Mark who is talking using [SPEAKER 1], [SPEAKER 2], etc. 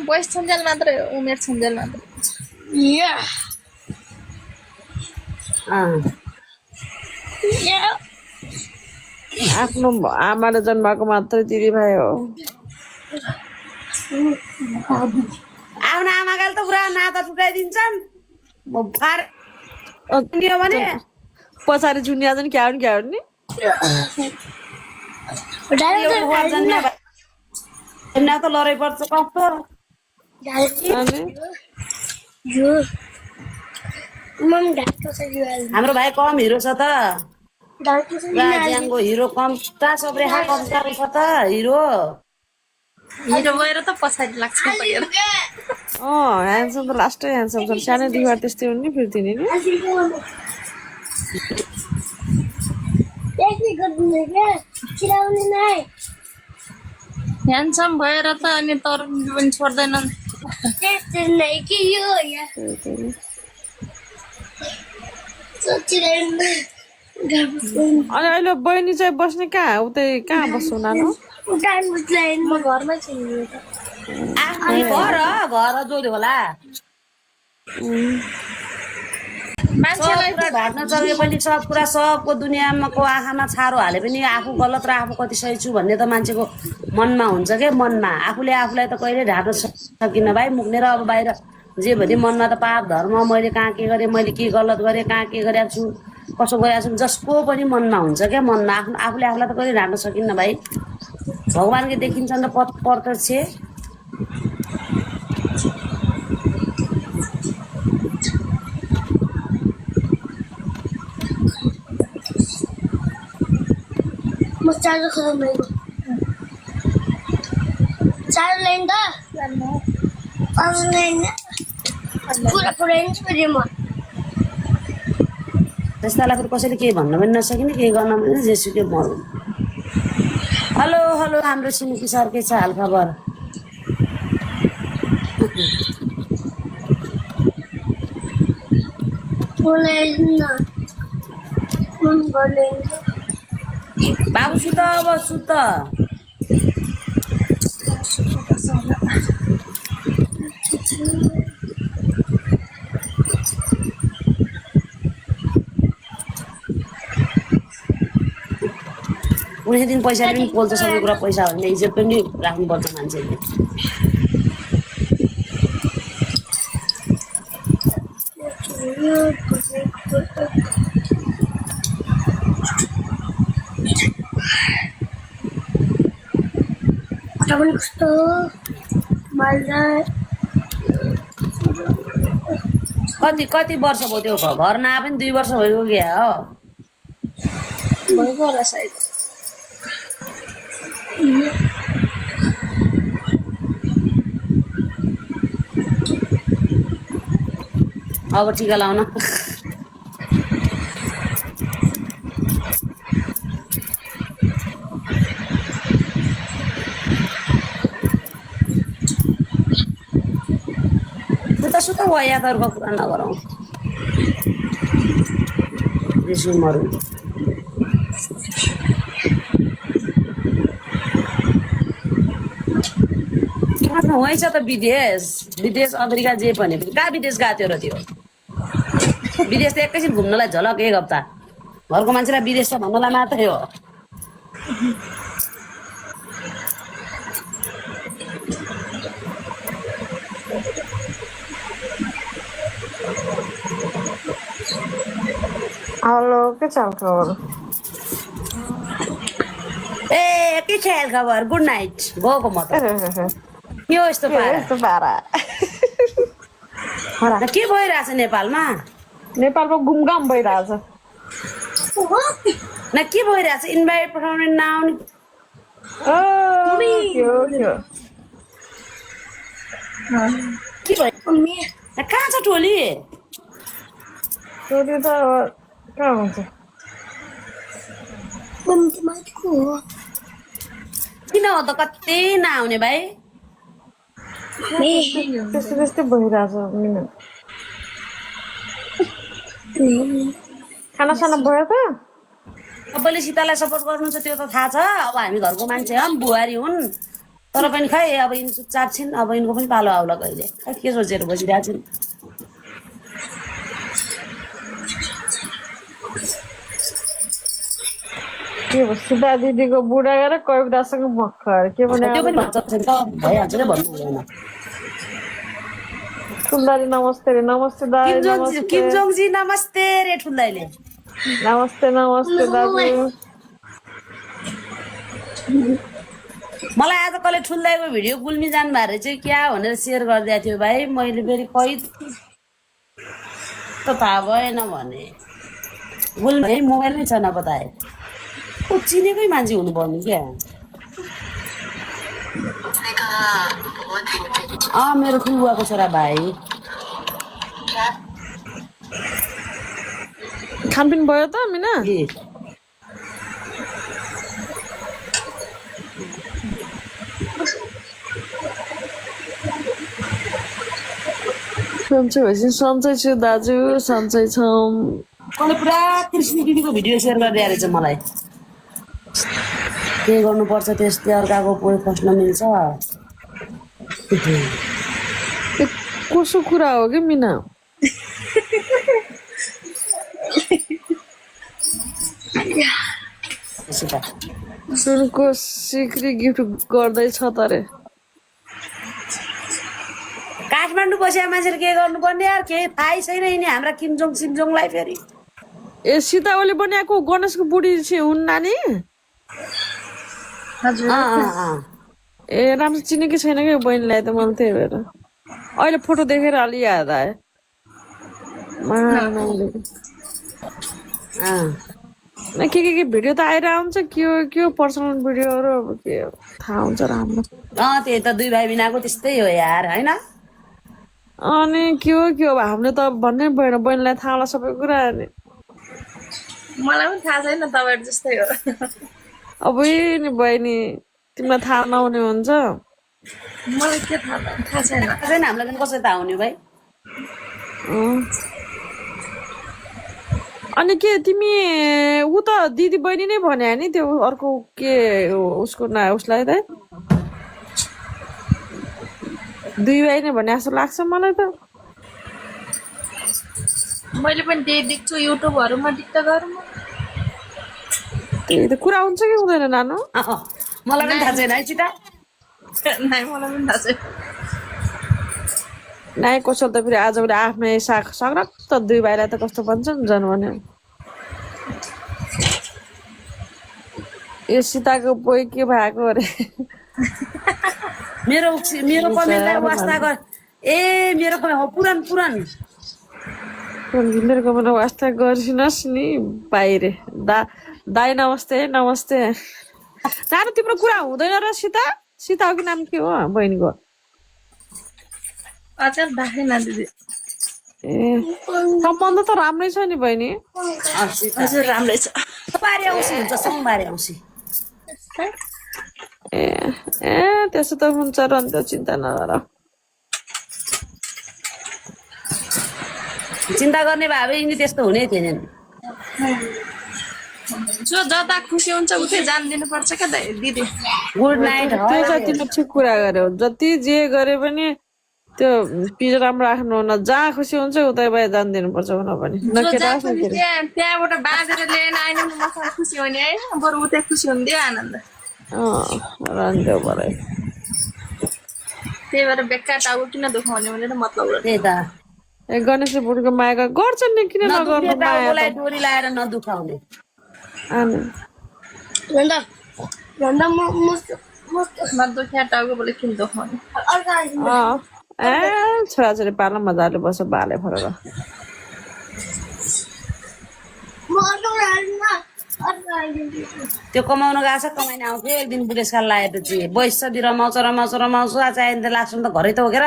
[SPEAKER 1] बयस छन्जेल मात्रै हो उमेर छन्जेल मात्रै
[SPEAKER 2] आफ्नो आमाले जन्माएको मात्रै दिदीभाइ हो
[SPEAKER 3] आफ्नो आमाकाले त पुरा नाता टुटाइदिन्छन् भने
[SPEAKER 2] पछाडि जुनिया चाहिँ क्या हो नि
[SPEAKER 3] त लडाइ पर्छ कस्तो हाम्रो भाइ कम हिरो छ त ज्याङको हिरो कम्ता सब रेखा कम्ता रहेछ त हिरो
[SPEAKER 1] भएर त पछाडि लाग्छ
[SPEAKER 2] ह्यान्डसम त लास्टै ह्यान्डसम छ सानो दिवार त्यस्तै हो नि फेरि तिनी
[SPEAKER 1] ह्यान्डसम भएर त अनि तरुण पनि छोड्दैनन्
[SPEAKER 2] अनि अहिले बहिनी चाहिँ बस्ने कहाँ उतै कहाँ बस्छु नानु
[SPEAKER 1] म घरमै छु
[SPEAKER 3] घर जोड्यो होला
[SPEAKER 1] मान्छेलाई
[SPEAKER 3] ढाट्न चल्यो पनि सब कुरा सबको दुनियाँको आँखामा छारो हाले पनि आफू गलत र आफू कति सही छु भन्ने त मान्छेको मनमा हुन्छ के मनमा आफूले आफूलाई त कहिले ढाट्न सकिन्न भाइ मुक्नेर अब बाहिर जे भने मनमा त पाप धर्म मैले कहाँ के गरेँ मैले के गलत गरेँ कहाँ के गरेको छु कसो गरेको छु जसको पनि मनमा हुन्छ क्या मनमा आफूले आफूलाई त कहिले ढाट्न सकिन्न भाइ भगवान्के देखिन्छन् र प्रत्यक्ष
[SPEAKER 4] चार्जर खत्म भयो चार्जर लाइन त पुरा पुऱ्याइन्छ फेरि म
[SPEAKER 3] त्यस्तालाई फेरि कसैले केही भन्न पनि नसकिने केही गर्न पनि जेसुकै मरौँ हेलो हेलो हाम्रो सिमुकी सर के छ हालखबर बाबु सुत अब सुत कुनै दिन पैसाले पनि पोल्छ सबै कुरा पैसा हो भने इज्जत पनि राख्नुपर्छ मान्छेले
[SPEAKER 4] कस्तो
[SPEAKER 3] कति वर्ष भयो त्यो घर नआए पनि 2 वर्ष भइगयो क्या हो
[SPEAKER 1] भइगयो होला सायद
[SPEAKER 3] अब टिका लाउन सुत वा यादहरूको कुरा नगरौँ रेज्युमहरू वहीँ छ त विदेश अमेरिका जे भने पनि कहाँ विदेश गएको थियो र त्यो विदेश त एकैछिन घुम्नलाई झलक 1 हप्ता घरको मान्छेलाई विदेश त भन्नलाई मात्रै हो
[SPEAKER 2] हेलो के छ खबर
[SPEAKER 3] ए के छ खबर गुड नाइट गएको म त के हो यस्तो
[SPEAKER 2] पारा
[SPEAKER 3] के भइरहेछ नेपालमा
[SPEAKER 2] गुमगाम भइरहेछ
[SPEAKER 3] न के भइरहेछ इन्भाइट पठाउने नआउने के भयो कहाँ छ टोली
[SPEAKER 2] त कहाँ हुन्छ
[SPEAKER 3] किन हो त कतै नआउने भाइ
[SPEAKER 2] त्यस्तै भइरहेछ खानासाना भयो त
[SPEAKER 3] सबैले सीतालाई सपोर्ट गर्नुहुन्छ त्यो त थाहा छ अब हामी घरको मान्छे हौँ बुहारी हुन् तर पनि खै अब यिनी चुपचाप छिन् अब यिनको पनि पालो आउला कहिले खै के सोचेर बसिरहेको छिन्
[SPEAKER 2] के भयो सीता दिदीको बुढा गएर कवितासँग भर्खर के भने
[SPEAKER 3] त्यो पनि भन्छ नि त भइहाल्छ नि भन्नु हुँदैन
[SPEAKER 2] सुन्दरी नमस्ते रे नमस्ते दाइ
[SPEAKER 3] किमजोङजी नमस्ते रे ठुल्दाइले
[SPEAKER 2] नमस्ते नमस्ते दाजु
[SPEAKER 3] मलाई आज कसले ठुल्दाइको भिडियो गुल्मी जानु भएको रहेछ क्या भनेर सेयर गरिदिएको थियो भाइ मैले फेरि खै त थाहा भएन भने गुल्मी मोबाइलमै छ नपताए चिनेकै मान्छे हुनुपर्ने क्या मेरो ठुलुवाको छोरा भाइ
[SPEAKER 2] खानपिन भयो त मिना सन्चै भएपछि सन्चै छु दाजु सन्चै छौँ
[SPEAKER 3] कसले पुरा कृष्ण दिदीको भिडियो सेयर गरिदिएको रहेछ मलाई के गर्नुपर्छ त्यस्तै अर्काको पोइ फस्न मिल्छ
[SPEAKER 2] कसो कुरा हो कि मिना सुनको सिक्री गिफ्ट गर्दैछ त रे
[SPEAKER 3] काठमाडौँ बसेको मान्छेले के गर्नुपर्ने यार केही थाहै छैन यिनी हाम्रा किमजोङ सिमजोङलाई फेरि
[SPEAKER 2] ए सीतावली बनाएको गणेशको बुढी चाहिँ हुन् नानी ए राम्रो चिनेकै छैन क्या बहिनीलाई त मलाई त्यही भएर अहिले फोटो देखेर अलि याद आयो के भिडियो त आएर आउँछ के हो पर्सनल भिडियोहरू अब के थाहा हुन्छ राम्रो
[SPEAKER 3] त्यही त दुई भाइ बिनाको त्यस्तै हो यार होइन
[SPEAKER 2] अनि के हो अब हामीले त भन्नै भएन बहिनीलाई थाहा होला सबै कुरा अनि
[SPEAKER 1] मलाई पनि थाहा छैन तपाईँहरू जस्तै हो
[SPEAKER 2] अब नि बहिनी तिमीलाई थाहा नहुने हुन्छ
[SPEAKER 1] मलाई के थाहा छैन
[SPEAKER 3] हामीलाई पनि कसरी थाहा हुने भाइ
[SPEAKER 2] अनि के तिमी ऊ त दिदी बहिनी नै भने नि त्यो अर्को के उसको उसलाई त दुई भाइ नै भने जस्तो लाग्छ मलाई त
[SPEAKER 1] मैले पनि त्यही देख्छु युट्युबहरूमा टिकटकहरूमा
[SPEAKER 2] त्यही त कुरा हुन्छ कि हुँदैन नानु
[SPEAKER 3] मलाई पनि थाहा छैन है चिता
[SPEAKER 1] नाइ मलाई पनि थाहा छैन
[SPEAKER 2] नाइ कसो त फेरि आज आफ्नै सग्रक त दुई भाइलाई त कस्तो भन्छ नि जानु भने यो सीताको पोइ के भएको अरे
[SPEAKER 3] मेरो कमेन्टलाई वास्ता गर ए मेरो पुरान
[SPEAKER 2] मेरो कमेन्ट वास्ता गरिदिनुहोस् नि बाहिर दाई नमस्ते नमस्ते नानु तिम्रो कुरा हुँदैन र सीताको नाम के हो बहिनीको
[SPEAKER 1] अचार राखेन दिदी
[SPEAKER 2] ए सम्बन्ध त राम्रै छ नि बहिनी
[SPEAKER 1] हजुर राम्रै छ
[SPEAKER 3] सोमबारे औँसी हुन्छ सोमबारे औँसी
[SPEAKER 2] ए त्यसो त हुन्छ र नि त्यो चिन्ता नगर
[SPEAKER 3] चिन्ता गर्ने भए अब यिनी त्यस्तो हुने थिएन
[SPEAKER 1] जो जता खुसी हुन्छ उतै जान दिनुपर्छ क्या दिदी
[SPEAKER 3] गुड नाइट
[SPEAKER 2] त्यो चाहिँ तिमीले ठिक कुरा गर्यो जति जे गरे पनि त्यो पिजरामा राख्नु न जहाँ खुसी हुन्छ उतै बाहिर जान दिनुपर्छ हुन पनि
[SPEAKER 1] त्यहाँबाट बाँधेर लिएन आएन मसँग खुसी हुने है बरु उतै खुसी हुन्थ्यो आनन्द
[SPEAKER 2] रहन्थ्यो बराइ
[SPEAKER 1] त्यही भएर बेकार टाउको किन दुखाउने भनेर मतलब
[SPEAKER 3] त्यही त
[SPEAKER 2] ए गणेश बुढीको माया गर्छ नि किन नगर्नु माया
[SPEAKER 3] डोरी लाएर नदुखाउने
[SPEAKER 1] नदुख्या टाउको बोले किन दुखाउने
[SPEAKER 2] ए छोराछोरी पाल्न मजाले बस्छ बाले फरेर
[SPEAKER 3] त्यो कमाउन गएको छ कमाइन आउँथ्यो एक दिन बुढेसकाल लागेपछि बैसदी रमाउँछ आज आयो भने त लाग्छ त घरै त हो के र